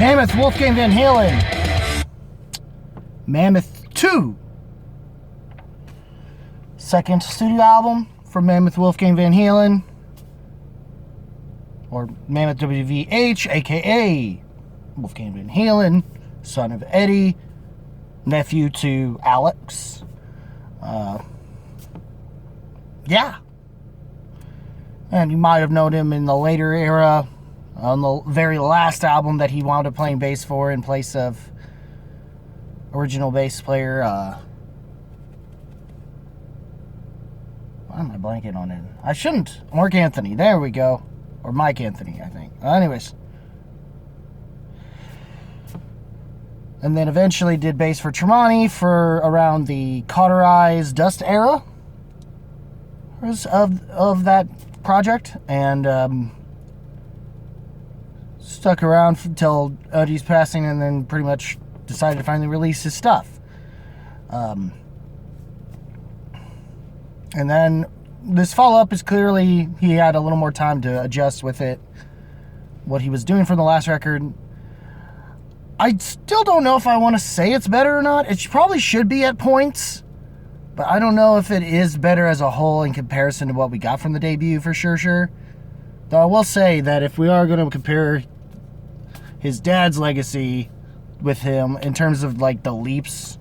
Mammoth Wolfgang Van Halen. Mammoth 2. Second studio album from Mammoth Wolfgang Van Halen. Or Mammoth WVH, aka Wolfgang Van Halen, son of Eddie, nephew to Alex. Yeah. And you might have known him in the later era, on the very last album that he wound up playing bass for in place of original bass player, why am I blanking on it? I shouldn't. Mark Anthony, there we go. Or Mike Anthony, I think. Anyways. And then eventually did bass for Tremonti for around the Cauterize Dust era of that project. And stuck around until Eddie's passing, and then pretty much decided to finally release his stuff. And then this follow-up is clearly he had a little more time to adjust with it, what he was doing from the last record. I still don't know if I want to say it's better or not. It probably should be at points, but I don't know if it is better as a whole in comparison to what we got from the debut for sure. Though I will say that if we are going to compare his dad's legacy with him in terms of like the leaps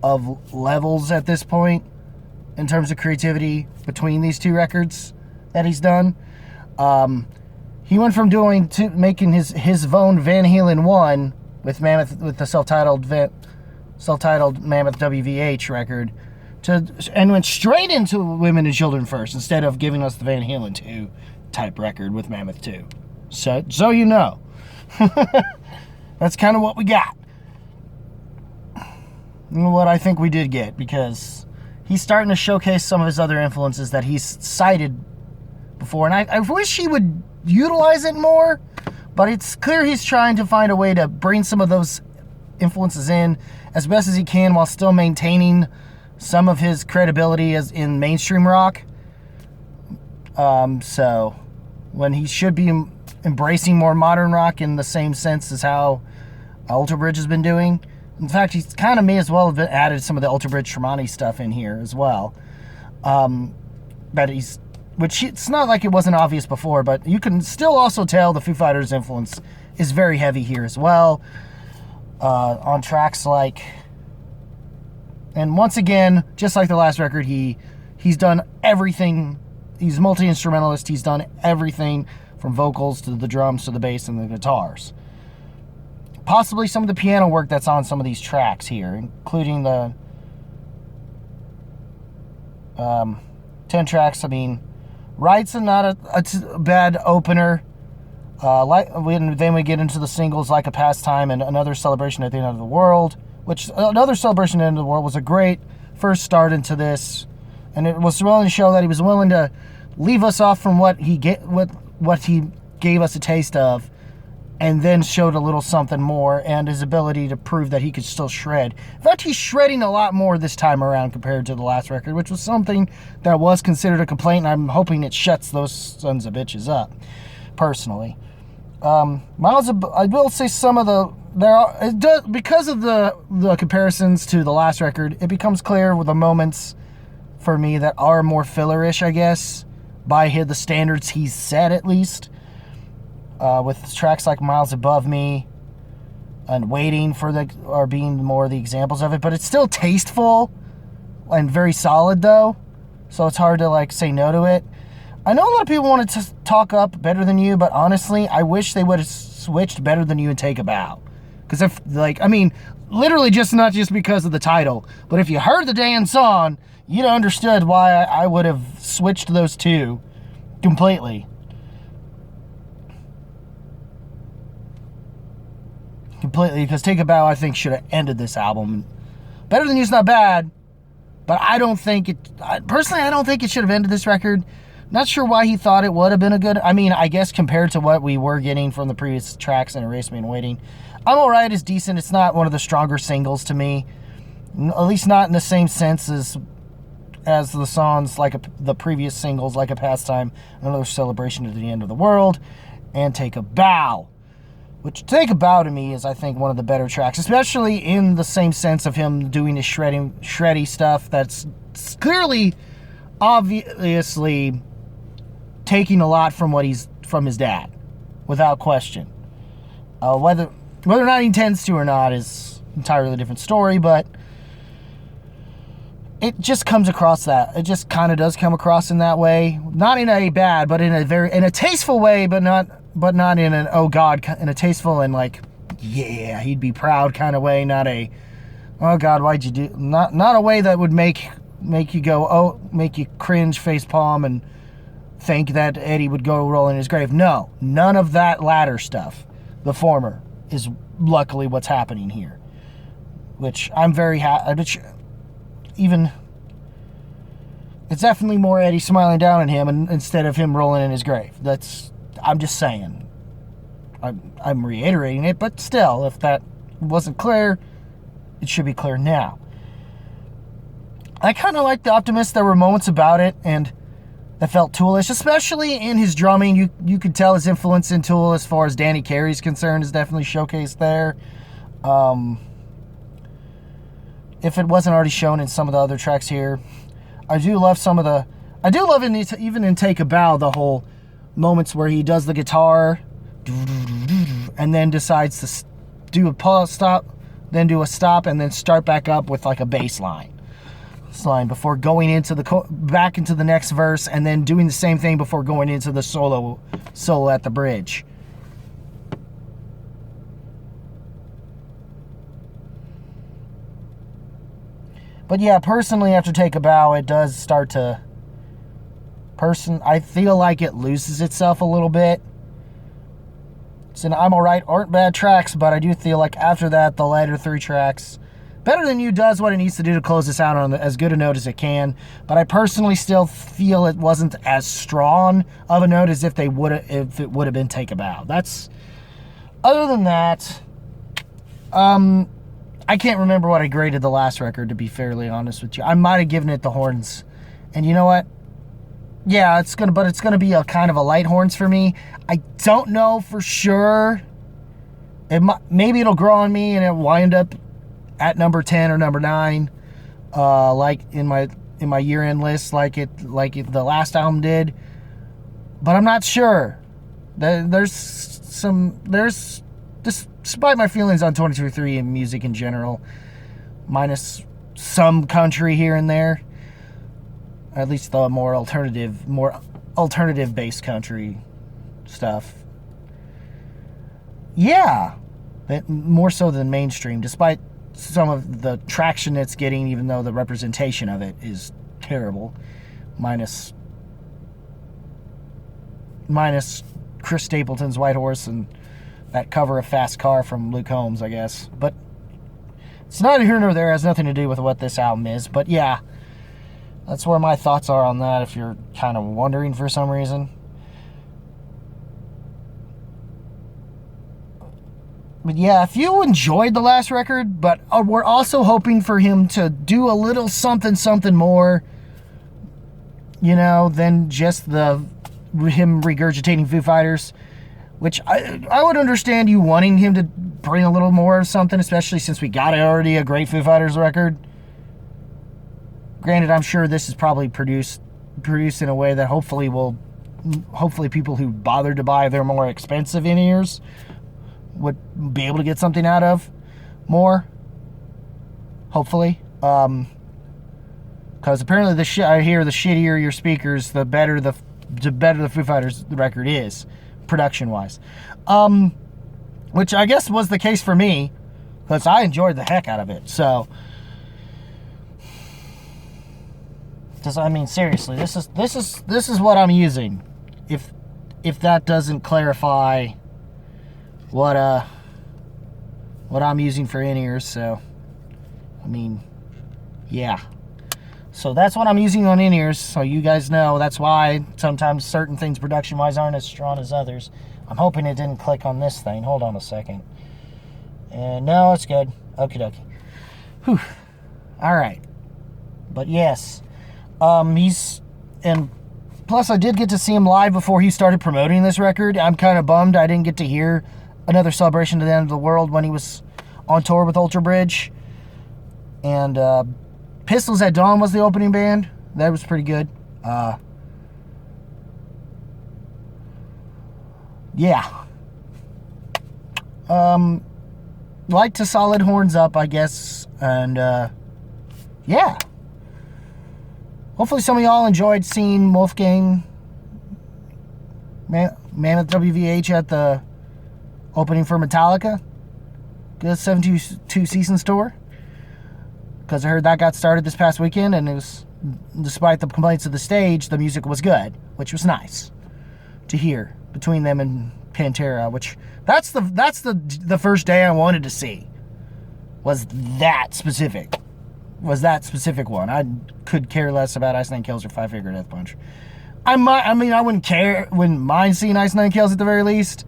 of levels at this point, in terms of creativity between these two records that he's done, he went from making his own Van Halen 1 with Mammoth, with the self-titled Mammoth WVH record, and went straight into Women and Children First instead of giving us the Van Halen 2 type record with Mammoth 2. So you know. That's kind of what we got. And what I think we did get, because he's starting to showcase some of his other influences that he's cited before. And I wish he would utilize it more, but it's clear he's trying to find a way to bring some of those influences in as best as he can while still maintaining some of his credibility as in mainstream rock. So when he should be embracing more modern rock in the same sense as how Alter Bridge has been doing. In fact, he's kind of may as well have added some of the Alter Bridge Tremonti stuff in here as well. Which it's not like it wasn't obvious before, but you can still also tell the Foo Fighters' influence is very heavy here as well. On tracks like, and once again, just like the last record, he's done everything. He's multi-instrumentalist. He's done everything from vocals to the drums to the bass and the guitars. Possibly some of the piano work that's on some of these tracks here, including the 10 tracks. I mean, Right's not a bad opener. Then we get into the singles Like a Pastime and Another Celebration at the End of the World, which Another Celebration at the End of the World was a great first start into this, and it was willing to show that he was willing to leave us off from what he gave us a taste of, and then showed a little something more, and his ability to prove that he could still shred. In fact, he's shredding a lot more this time around compared to the last record, which was something that was considered a complaint, and I'm hoping it shuts those sons of bitches up, personally. I will say some of because of the comparisons to the last record, it becomes clear with the moments for me that are more fillerish, I guess, by the standards he's set, at least. With tracks like Miles Above Me and Waiting are being more the examples of it, but it's still tasteful and very solid though, so it's hard to say no to it. I know a lot of people want to talk up Better Than You, but honestly, I wish they would have switched Better Than You and Take a Bow, because literally not just because of the title, but if you heard the damn song, you'd understood why I would have switched those two completely. Because Take a Bow, I think, should have ended this album. Better Than You's not bad, but I don't think it should have ended this record. Not sure why he thought it would have been a good, I guess compared to what we were getting from the previous tracks in Erase Me and Waiting. I'm Alright is decent. It's not one of the stronger singles to me, at least not in the same sense as the songs the previous singles, Like a Pastime, Another Celebration at the End of the World, and Take a Bow. Which Take a Bow to me is, I think, one of the better tracks, especially in the same sense of him doing his shreddy stuff that's clearly, obviously taking a lot from from his dad, without question. Whether or not he intends to or not is an entirely different story, but it just comes across that. It just kind of does come across in that way. Not in a bad, but in a tasteful way, but not in an, oh God, in a tasteful and like, yeah, he'd be proud kind of way. Not a, oh God, why'd you do, not a way that would make you go, oh, make you cringe, face palm, and think that Eddie would go roll in his grave. No, none of that latter stuff. The former is luckily what's happening here, which I'm very happy. Even it's definitely more Eddie smiling down at him instead of him rolling in his grave. I'm just saying. I'm reiterating it, but still, if that wasn't clear, it should be clear now. I kind of like The Optimist. There were moments about it and that felt Toolish, especially in his drumming. You could tell his influence in Tool as far as Danny Carey's concerned is definitely showcased there. If it wasn't already shown in some of the other tracks here, I do love even in Take a Bow, the whole moments where he does the guitar and then decides to do a pause stop, then do a stop, and then start back up with like a bass line before going into back into the next verse, and then doing the same thing before going into the solo at the bridge. But yeah, personally, after Take a Bow, it does start to I feel like it loses itself a little bit. So I'm Alright aren't bad tracks, but I do feel like after that, the later three tracks, Better Than You does what it needs to do to close this out on as good a note as it can, but I personally still feel it wasn't as strong of a note as if it would have been Take a Bow. Other than that, I can't remember what I graded the last record, to be fairly honest with you. I might have given it the horns. And you know what? Yeah, it's gonna be a kind of a light horns for me. I don't know for sure. Maybe it'll grow on me and it'll wind up at number 10 or number 9, like in my year-end list, like the last album did. But I'm not sure. Despite my feelings on 22-3 and music in general, minus some country here and there, at least the more alternative-based country stuff. Yeah, more so than mainstream, despite some of the traction it's getting, even though the representation of it is terrible, minus Chris Stapleton's White Horse and that cover of Fast Car from Luke Combs, I guess. But it's neither here nor there. It has nothing to do with what this album is. But yeah, that's where my thoughts are on that, if you're kind of wondering for some reason. But yeah, if you enjoyed the last record, but we're also hoping for him to do a little something more, than just him regurgitating Foo Fighters, which I would understand you wanting him to bring a little more of something, especially since we got already a great Foo Fighters record. Granted, I'm sure this is probably produced in a way that hopefully people who bothered to buy their more expensive in-ears would be able to get something out of more. Hopefully. Because apparently I hear the shittier your speakers, the better the Foo Fighters record is, production-wise. Which I guess was the case for me, because I enjoyed the heck out of it. So, seriously, this is what I'm using. If that doesn't clarify what I'm using for in-ears, so yeah. So that's what I'm using on in-ears, so you guys know. That's why sometimes certain things production-wise aren't as strong as others. I'm hoping it didn't click on this thing. Hold on a second. And no, it's good. Okie dokie. Whew. Alright. But yes. And plus I did get to see him live before he started promoting this record. I'm kind of bummed I didn't get to hear another celebration to the end of the world when he was on tour with Ultra Bridge. And Pistols at Dawn was the opening band. That was pretty good. Yeah. Like to solid horns up, I guess. And yeah. Hopefully some of y'all enjoyed seeing Wolfgang Mammoth WVH at the opening for Metallica. Good 72 Seasons tour. Because I heard that got started this past weekend, and it was, despite the complaints of the stage, the music was good, which was nice to hear between them and Pantera. Which that's the first day I wanted to see. Was that specific one. I could care less about Ice Nine Kills or Five Finger Death Punch. I wouldn't mind seeing Ice Nine Kills at the very least,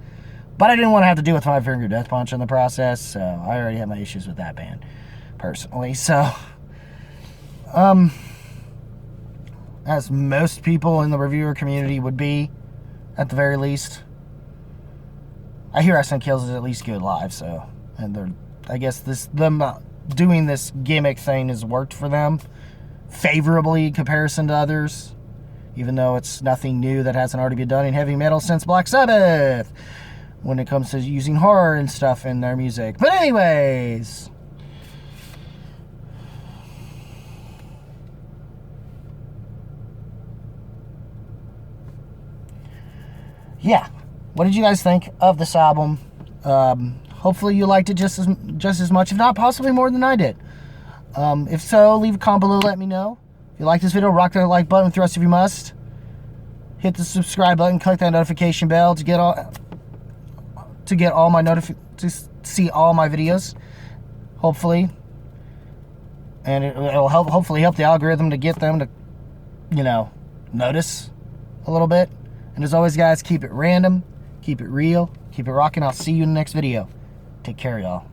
but I didn't want to have to deal with Five Finger Death Punch in the process, so I already have my issues with that band, personally. So, as most people in the reviewer community would be, at the very least, I hear Ice Nine Kills is at least good live, so, and I guess them doing this gimmick thing has worked for them favorably in comparison to others, even though it's nothing new that hasn't already been done in heavy metal since Black Sabbath when it comes to using horror and stuff in their music. But anyways, yeah, what did you guys think of this album? Hopefully you liked it just as much, if not possibly more than I did. If so, leave a comment below, let me know. If you like this video, rock that like button with the rest if you must. Hit the subscribe button, click that notification bell to see all my videos, hopefully. And it'll hopefully help the algorithm to get them to, notice a little bit. And as always, guys, keep it random, keep it real, keep it rocking. I'll see you in the next video. Take care, y'all.